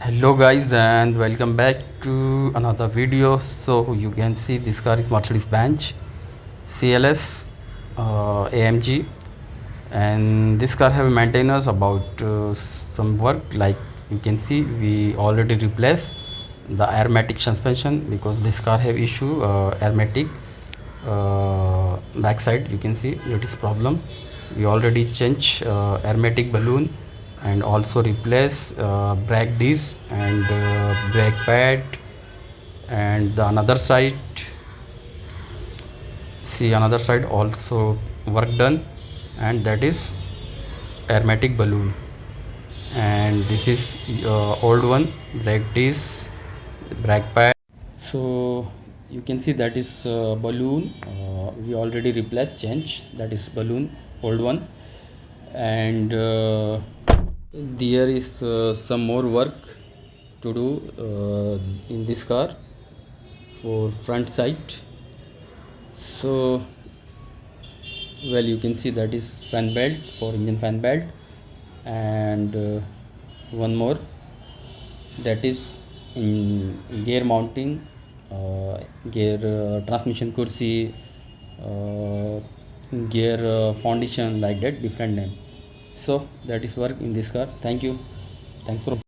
Hello guys and welcome back to another video. So you can see this car is Mercedes-Benz CLS AMG, and this car have maintenance about some work. Like you can see, we already replaced the airmatic suspension because this car have issue airmatic backside. You can see it is problem. We already change airmatic balloon and also replace brake disc and brake pad, and the another side, see another side also work done, and that is airmatic balloon. And this is old one, brake disc, brake pad. So you can see that is balloon, we already replaced, change, that is balloon, old one. And there is some more work to do in this car for front side. So well, you can see that is fan belt for engine fan belt, and one more, that is in gear mounting, gear transmission kursi, gear foundation, like that different name. So that is work in this car. Thank you. Thanks for